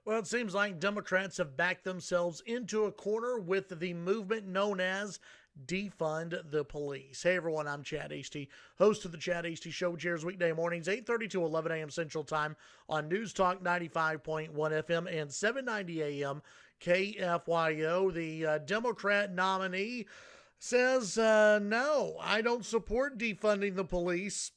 Well, it seems like Democrats have backed themselves into a corner with the movement known as Defund the Police. Hey everyone, I'm Chad Hasty, host of the Chad Hasty Show, which airs weekday mornings 8:30 to 11 a.m. Central Time on News Talk 95.1 FM and 790 a.m. KFYO. The Democrat nominee says, no, I don't support defunding the police.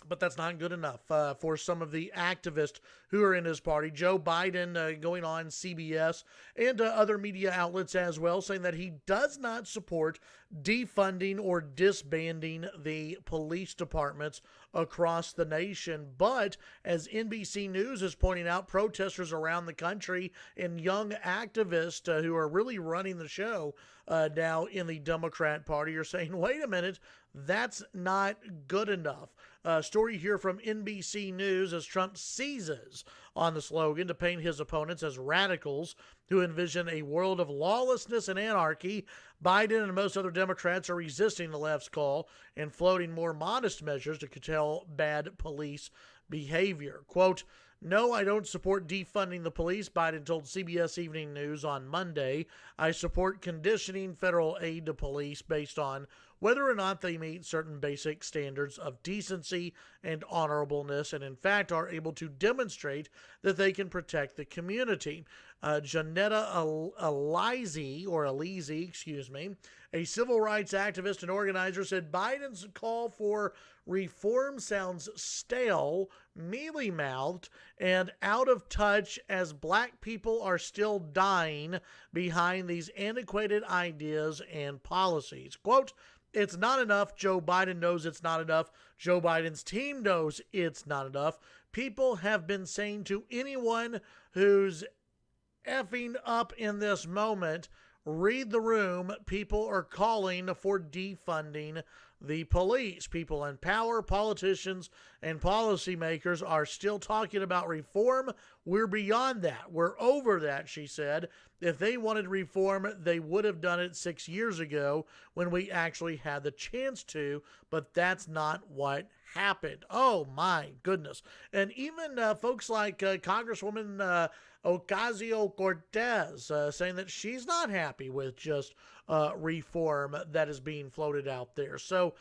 But that's not good enough for some of the activists who are in his party. Joe Biden going on CBS and other media outlets as well, saying that he does not support defunding or disbanding the police departments across the nation. But as NBC News is pointing out, protesters around the country and young activists who are really running the show now in the Democrat Party are saying, wait a minute, that's not good enough. Story here from NBC News as Trump seizes on the slogan to paint his opponents as radicals who envision a world of lawlessness and anarchy. Biden and most other Democrats are resisting the left's call and floating more modest measures to curtail bad police behavior. Quote, no, I don't support defunding the police, Biden told CBS Evening News on Monday. I support conditioning federal aid to police based on whether or not they meet certain basic standards of decency and honorableness, and in fact are able to demonstrate that they can protect the community. Janetta Alizi, a civil rights activist and organizer, said Biden's call for reform sounds stale, mealy-mouthed, and out of touch as black people are still dying behind these antiquated ideas and policies. Quote, it's not enough. Joe Biden knows it's not enough. Joe Biden's team knows it's not enough. People have been saying to anyone who's effing up in this moment, read the room. People are calling for defunding the police. People in power, politicians, and policymakers are still talking about reform. We're beyond that. We're over that, she said. If they wanted reform, they would have done it 6 years ago when we actually had the chance to, but that's not what happened. Oh my goodness. And even folks like Congresswoman Ocasio-Cortez saying that she's not happy with just reform that is being floated out there. So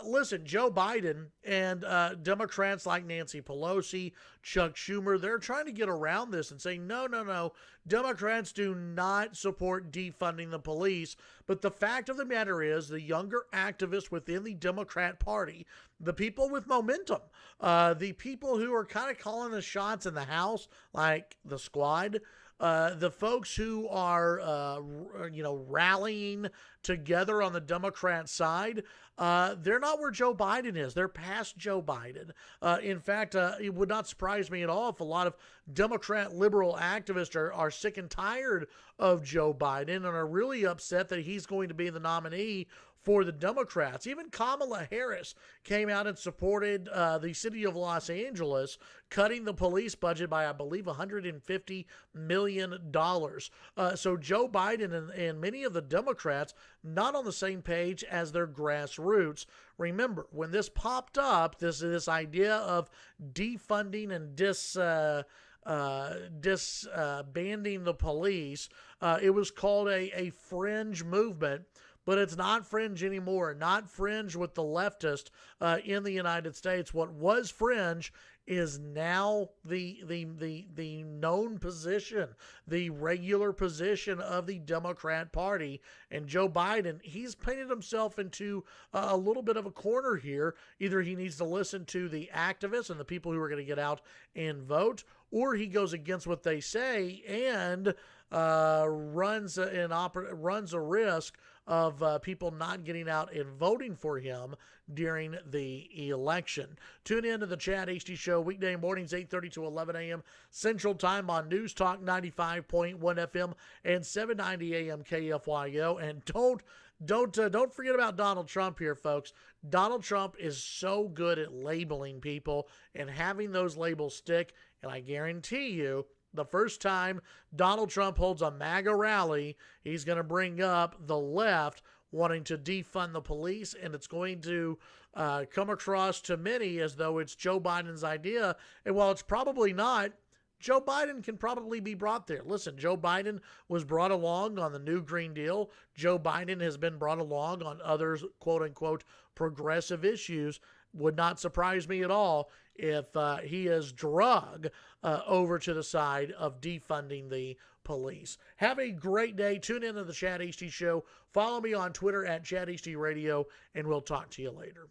listen, Joe Biden and Democrats like Nancy Pelosi, Chuck Schumer, they're trying to get around this and say, no, Democrats do not support defunding the police. But the fact of the matter is the younger activists within the Democrat Party, the people with momentum, the people who are kind of calling the shots in the House, like the squad, the folks who are, rallying together on the Democrat side, they're not where Joe Biden is. They're past Joe Biden. In fact, it would not surprise me at all if a lot of Democrat liberal activists are sick and tired of Joe Biden and are really upset that he's going to be the nominee for the Democrats. Even Kamala Harris came out and supported the city of Los Angeles cutting the police budget by, I believe, $150 million. So Joe Biden and many of the Democrats not on the same page as their grassroots. Remember, when this popped up, this idea of defunding and disbanding the police, it was called a fringe movement. But it's not fringe anymore, not fringe with the leftist in the United States. What was fringe is now the known position, the regular position of the Democrat Party. And Joe Biden, he's painted himself into a little bit of a corner here. Either he needs to listen to the activists and the people who are going to get out and vote, or he goes against what they say and runs a risk of people not getting out and voting for him during the election. Tune in to the Chad Hasty Show weekday mornings 8:30 to 11 a.m. Central Time on News Talk 95.1 FM and 790 a.m. KFYO. And don't forget about Donald Trump here, folks. Donald Trump is so good at labeling people and having those labels stick, and I guarantee you, the first time Donald Trump holds a MAGA rally, he's going to bring up the left wanting to defund the police, and it's going to come across to many as though it's Joe Biden's idea. And while it's probably not, Joe Biden can probably be brought there. Listen, Joe Biden was brought along on the new Green Deal. Joe Biden has been brought along on others, quote unquote, progressive issues. Would not surprise me at all if he is drug over to the side of defunding the police. Have a great day. Tune in to the Chad Hasty Show. Follow me on Twitter at Chad Hasty Radio, and we'll talk to you later.